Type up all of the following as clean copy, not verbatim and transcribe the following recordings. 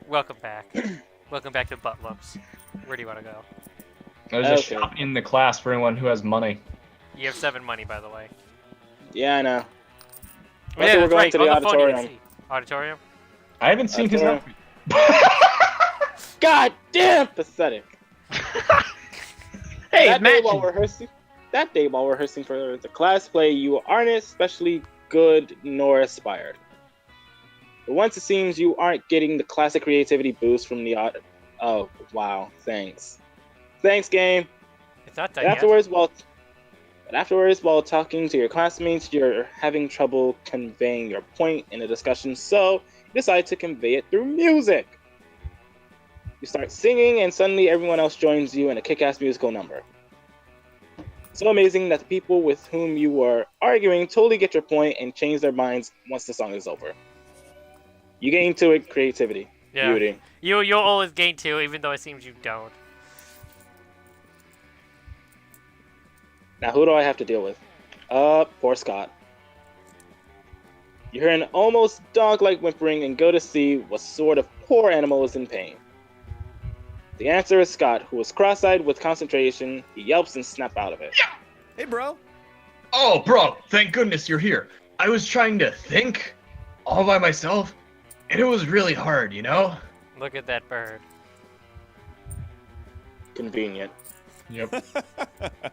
Welcome back. Welcome back to Butt Lumps. Where do you want to go? I was just Okay. shopping in the class for anyone who has money. You have 7 money, by the way. Yeah, I know. Oh, yeah, Also, we're that's going right. to the On the phone you can auditorium. see. Auditorium? I haven't seen his Auditorium. outfit. God damn pathetic. Hey, that day while matching. rehearsing for the class play, you aren't especially good nor aspired. But once it seems you aren't getting the classic creativity boost from the oh wow, thanks. Thanks, game. It's not done But yet. afterwards, while talking to your classmates, you're having trouble conveying your point in a discussion, so you decide to convey it through music. You start singing, and suddenly everyone else joins you in a kick-ass musical number. So amazing that the people with whom you were arguing totally get your point and change their minds once the song is over. You gain to it creativity, Yeah. beauty. You'll always gain 2, even though it seems you don't. Now who do I have to deal with? Poor Scott. You hear an almost dog-like whimpering and go to see what sort of poor animal is in pain. The answer is Scott, who is cross-eyed with concentration. He yelps and snaps out of it. Hey, bro. Oh, bro, thank goodness you're here. I was trying to think all by myself, and it was really hard, you know? Look at that bird. Convenient. Yep.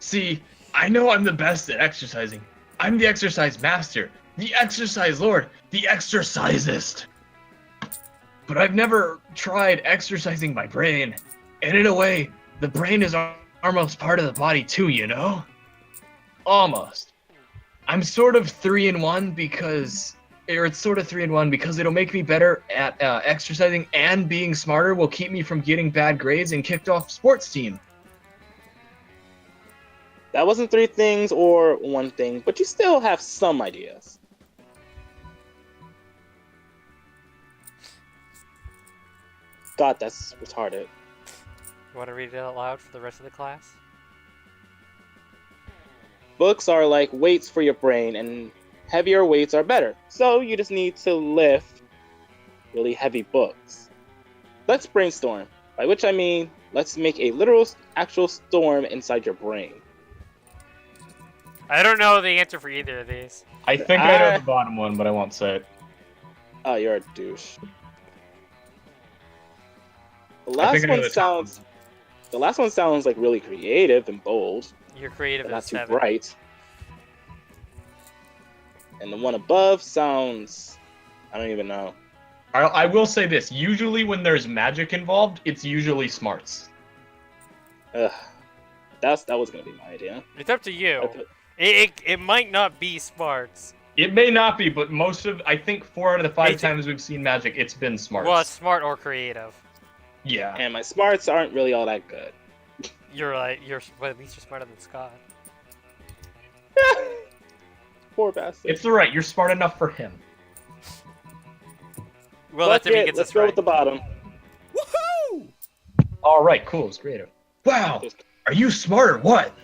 See, I know I'm the best at exercising. I'm the exercise master, the exercise lord, the exercisist. But I've never tried exercising my brain. And in a way, the brain is almost part of the body too, you know? Almost. I'm sort of 3-in-1 because... Or it's sort of 3-in-1 because it'll make me better at exercising, and being smarter will keep me from getting bad grades and kicked off sports team. That wasn't 3 things or 1 thing, but you still have some ideas. God, that's retarded. You want to read it out loud for the rest of the class? Books are like weights for your brain, and heavier weights are better. So you just need to lift really heavy books. Let's brainstorm, by which I mean let's make a literal, actual storm inside your brain. I don't know the answer for either of these. I think I know the bottom one, but I won't say it. Oh, you're a douche. The I last think I know one the top sounds. The last one sounds like really creative and bold, You're creative but at not too 7. bright. And the one above sounds. I don't even know. I will say this. Usually when there's magic involved, it's usually smarts. Ugh. That was gonna be my idea. It's up to you. I put- It might not be smarts. It may not be, but I think 4 out of the 5 It's- times we've seen magic, it's been smarts. Well, it's smart or creative. Yeah. And my smarts aren't really all that good. You're right. Well, at least you're smarter than Scott. Poor bastard. It's alright, you're smart enough for him. Well, Fuck that's if he it, gets let's us go right. with the bottom. Woohoo! Alright, cool, it's creative. Wow! Are you smart or what?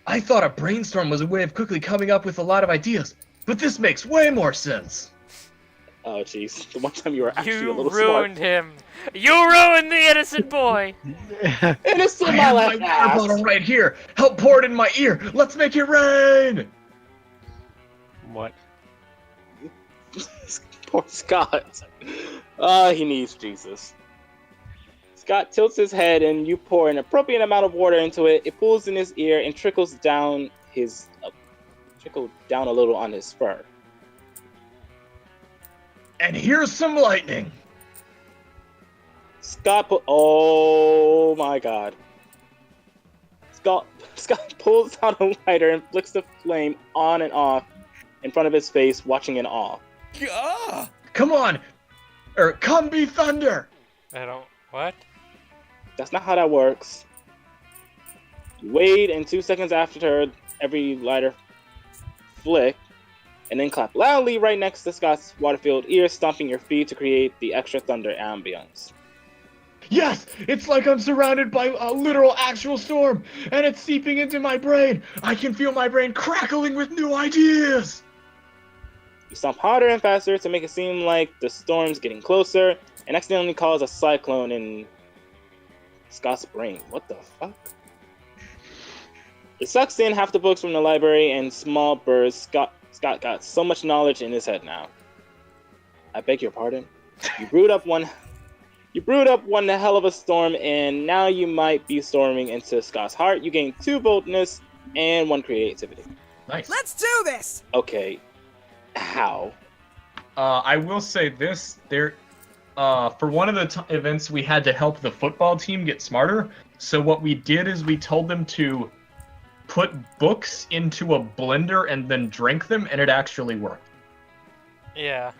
I thought a brainstorm was a way of quickly coming up with a lot of ideas, but this makes way more sense. Oh jeez, the one time you were actually a You little ruined him. You ruined the innocent boy. smart. Innocent I my have my left water ass. bottle right here. Help pour it in my ear. Let's make it rain. What? Poor Scott. He needs Jesus. Scott tilts his head and you pour an appropriate amount of water into it. It pools in his ear and trickles down a little on his fur. And here's some lightning. Oh my god. Scott pulls out a lighter and flicks the flame on and off in front of his face, watching in awe. Ah! Come on. Come be thunder. I don't. What? That's not how that works. You wait, and 2 seconds after every lighter flick, and then clap loudly right next to Scott's water-filled ear, stomping your feet to create the extra thunder ambience. Yes, it's like I'm surrounded by a literal actual storm, and it's seeping into my brain. I can feel my brain crackling with new ideas. You stomp harder and faster to make it seem like the storm's getting closer, and accidentally cause a cyclone in Scott's brain. What the fuck? It sucks in half the books from the library and small birds. Scott got so much knowledge in his head now. I beg your pardon? You brewed up one hell of a storm, and now you might be storming into Scott's heart. You gain 2 boldness and 1 creativity. Nice. Let's do this! Okay. How? I will say this: for one of the events, we had to help the football team get smarter. So what we did is we told them to put books into a blender and then drink them, and it actually worked. Yeah.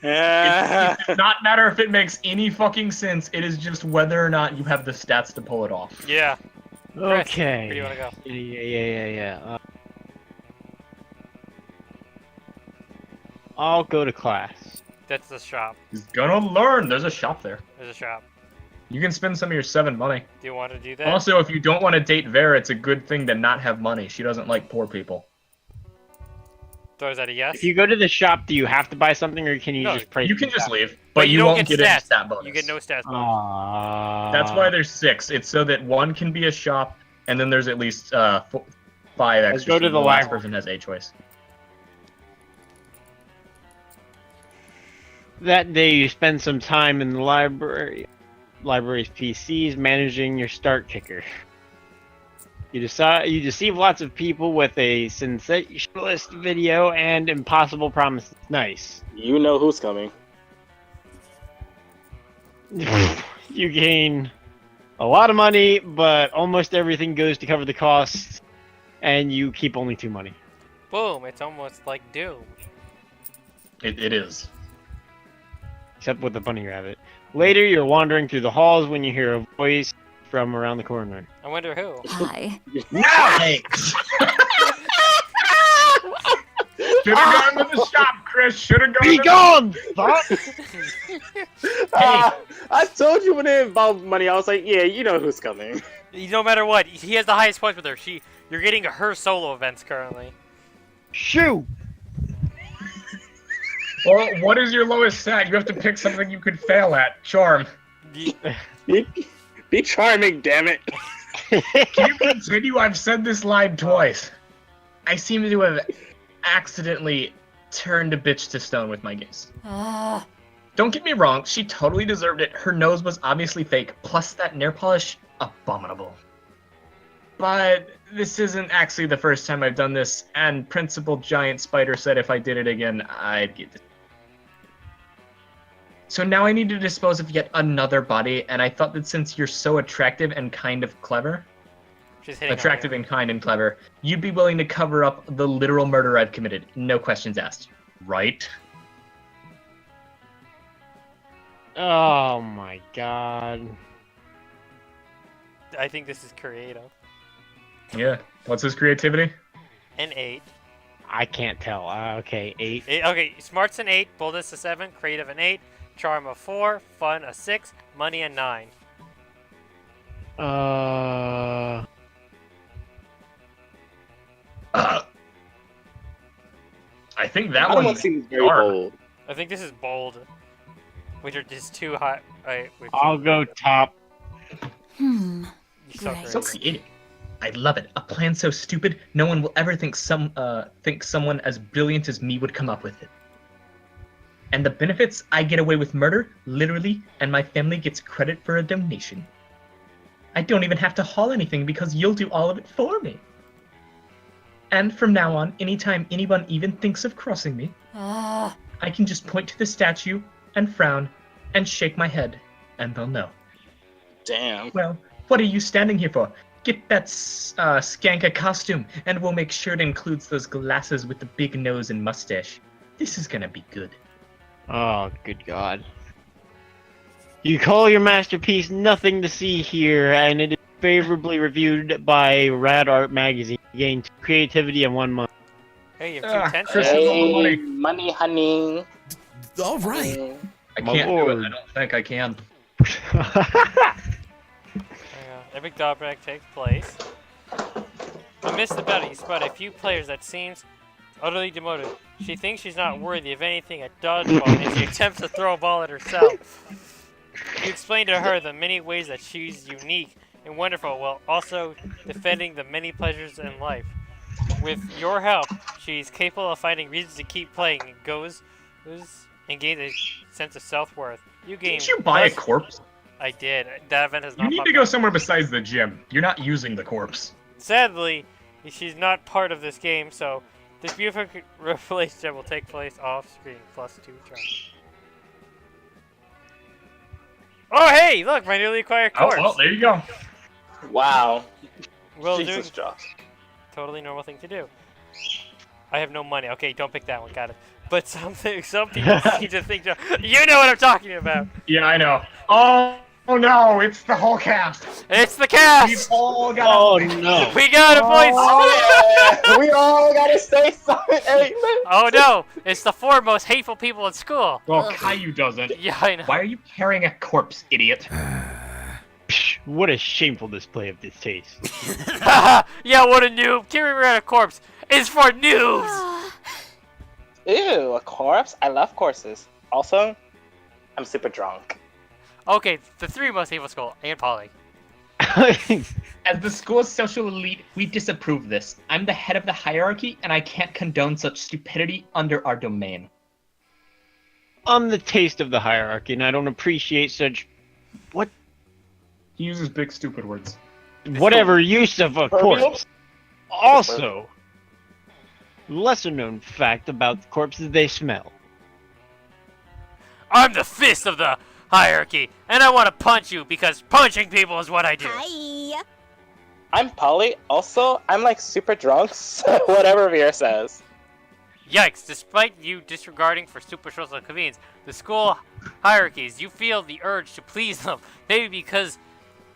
It does not matter if it makes any fucking sense. It is just whether or not you have the stats to pull it off. Yeah. Chris, Okay. where do you want to go? Yeah. I'll go to class. That's the shop. He's gonna learn. There's a shop there. There's a shop. You can spend some of your 7 money. Do you want to do that? Also, if you don't want to date Vera, it's a good thing to not have money. She doesn't like poor people. So is that a yes? If you go to the shop, do you have to buy something, or can you No, just pray? You can just leave, but you don't won't get stats. any stat bonus. You get no stats. That's why there's 6. It's so that 1 can be a shop, and then there's at least 5 extra. Let's go to so the last library. person has a choice. That day, you spend some time in the library's PCs managing your start kicker. You deceive lots of people with a sensationalist video and impossible promises. Nice. You know who's coming. You gain a lot of money, but almost everything goes to cover the costs, and you keep only 2 money. Boom! It's almost like Doom. It is. Except with the bunny rabbit. Later, you're wandering through the halls when you hear a voice from around the corner. I wonder who. Hi. No! Hey! Should have gone to the shop, Chris. Should have gone. Be gone! Thought? I told you when it involved money, I was like, yeah, you know who's coming. No matter what, he has the highest points with her. You're getting her solo events currently. Shoo! Well, what is your lowest stat? You have to pick something you could fail at. Charm. Be charming, damn it. Can you continue? I've said this line twice. I seem to have accidentally turned a bitch to stone with my gaze. Don't get me wrong, she totally deserved it. Her nose was obviously fake, plus that nail polish, abominable. But this isn't actually the first time I've done this, and Principal Giant Spider said if I did it again, I'd get it. So now I need to dispose of yet another body, and I thought that since you're so attractive and kind of clever, She's hitting attractive on and kind and clever, you'd be willing to cover up the literal murder I've committed. No questions asked. Right? Oh my god. you. I think this is creative. Yeah. What's his creativity? An 8. I can't tell. Okay, 8. Okay, smart's an 8, boldness a 7, creative an 8, charm a 4, fun a 6, money a 9. I think that one one seems very dark. bold. I think this is bold. Which are just too high. Right, I'll go top. Hmm. so Great. So creative. I love it. A plan so stupid, no one will ever think someone as brilliant as me would come up with it. And the benefits, I get away with murder, literally, and my family gets credit for a donation. I don't even have to haul anything because you'll do all of it for me. And from now on, anytime anyone even thinks of crossing me, I can just point to the statue and frown and shake my head, and they'll know. Damn. Well, what are you standing here for? Get that skanka costume, and we'll make sure it includes those glasses with the big nose and mustache. This is gonna be good. Oh, good god. You call your masterpiece Nothing to See Here, and it is favorably reviewed by Rad Art Magazine. You gain 2 creativity and 1 month. Hey, you have 2 tensions. Chris- Hey, money, honey. All right. I My can't do it. lord. I don't think I can. Epic drawback takes place. Amidst the battle, you spot a few players that seems Utterly demoted. She thinks she's not worthy of anything at dodgeball, and she attempts to throw a ball at herself. You explain to her the many ways that she's unique and wonderful, while also defending the many pleasures in life. With your help, she's capable of finding reasons to keep playing and and gains a sense of self-worth. You gain. Didn't you buy a corpse? I did. That event has not. You need to go somewhere besides the gym. You're not using the corpse. Sadly, she's not part of this game, so this beautiful relationship will take place off-screen. +2 charm. Oh, hey! Look, my newly acquired corpse. Oh, well, there you go. Wow. Will do. Jesus, Josh. Totally normal thing to do. I have no money. Okay, don't pick that one. Got it. But some people seem to think. You know what I'm talking about. Yeah, I know. Oh no, it's the whole cast. It's the cast. We've all got. Oh no. We got a voice. Oh, yeah. We all gotta stay silent. Hey, Oh no, it's the 4 most hateful people in school. Well, Caillou doesn't. Yeah, I know. Why are you carrying a corpse, idiot? Psh, what a shameful display of distaste. Yeah, what a noob. Carrying around a corpse is for noobs. Ew, a corpse? I love corpses. Also, I'm super drunk. Okay, the 3 most hateful school, and Polly. As the school's social elite, we disapprove this. I'm the head of the hierarchy, and I can't condone such stupidity under our domain. I'm the taste of the hierarchy, and I don't appreciate such He uses big, stupid words. whatever use of a corpse. Also, lesser known fact about the corpses, they smell. I'm the fist of the hierarchy, and I want to punch you because punching people is what I do. Hi. I'm Polly. Also, I'm like super drunk, so whatever Vera says. Yikes, despite you disregarding for superficial convenience, the school hierarchies, you feel the urge to please them. Maybe because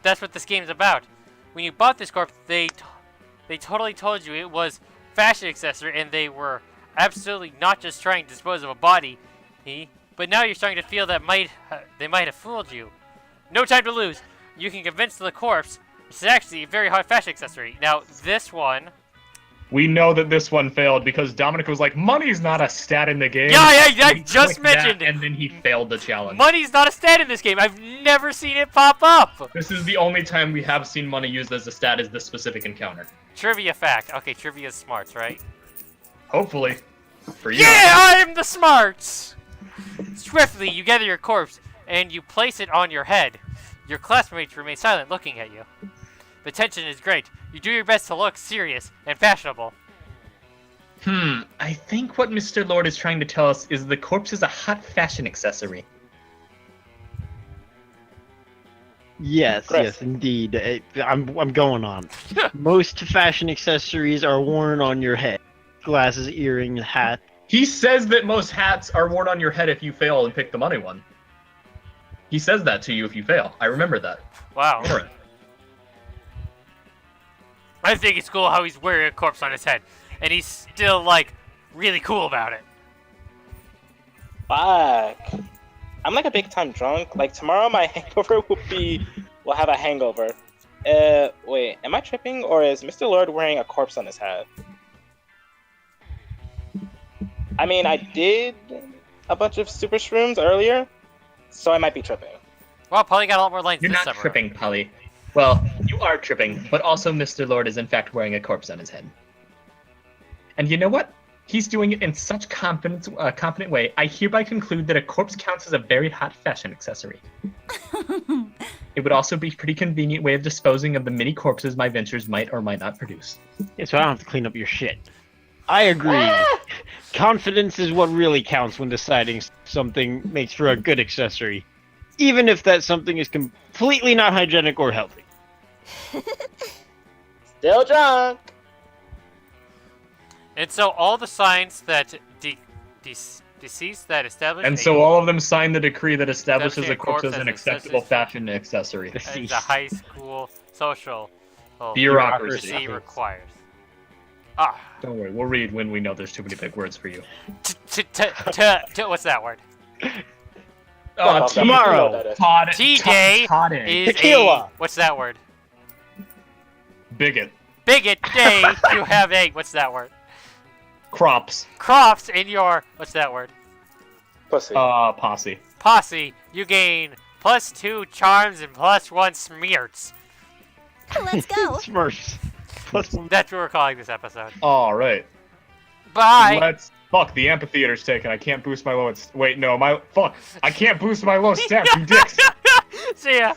that's what this game's about. When you bought this corpse, they totally told you it was fashion accessory, and they were absolutely not just trying to dispose of a body. But now you're starting to feel that they might have fooled you. No time to lose. You can convince the corpse it's actually a very hot fashion accessory. Now, this one... We know that this one failed because Dominic was like, money's not a stat in the game. Yeah, I He just clicked mentioned that, it. and then he failed the challenge. Money's not a stat in this game. I've never seen it pop up. This is the only time we have seen money used as a stat is this specific encounter. Trivia fact. Okay, trivia is smarts, right? Hopefully. For you. Yeah, I am the smarts! Swiftly, you gather your corpse, and you place it on your head. Your classmates remain silent, looking at you. The tension is great. You do your best to look serious and fashionable. I think what Mr. Lord is trying to tell us is the corpse is a hot fashion accessory. Yes, Chris. yes, indeed. I'm going on. Most fashion accessories are worn on your head. Glasses, earrings, hat. He says that most hats are worn on your head if you fail and pick the money one. He says that to you if you fail. I remember that. Wow. Alright. I think it's cool how he's wearing a corpse on his head, and he's still, like, really cool about it. Fuck. I'm like a big time drunk. Like tomorrow my hangover will have a hangover. Wait, am I tripping or is Mr. Lord wearing a corpse on his head? I mean, I did a bunch of super shrooms earlier, so I might be tripping. Well, probably got a lot more lines You're this not summer. tripping, Polly. Well, you are tripping, but also Mr. Lord is in fact wearing a corpse on his head. And you know what? He's doing it in such confident way, I hereby conclude that a corpse counts as a very hot fashion accessory. It would also be a pretty convenient way of disposing of the many corpses my ventures might or might not produce. Yeah, so I don't have to clean up your shit. I agree. Confidence is what really counts when deciding something makes for a good accessory. Even if that something is completely not hygienic or healthy. Still drunk. And so all the signs that deceased that establish And a- so all of them sign the decree that establishes Establishing a corpse as an acceptable accessory- fashion accessory. as the high school social Bureaucracy. bureaucracy requires. Ah, Don't worry, we'll read when we know there's too many big words for you. what's that word? Tomorrow. T-Day Todd-ing. is Tequila. what's that word? Bigot. Bigot day to have a what's that word? crops. crops in your, what's that word? Pussy. Posse. Posse, you gain +2 charms and +1 smears. Let's go. Smurfs. Plus one. That's what we're calling this episode. All right. Bye. Let's. Fuck, the amphitheater's taken. I can't boost my lowest. Wait, no, fuck. I can't boost my low stats, you dicks. See ya.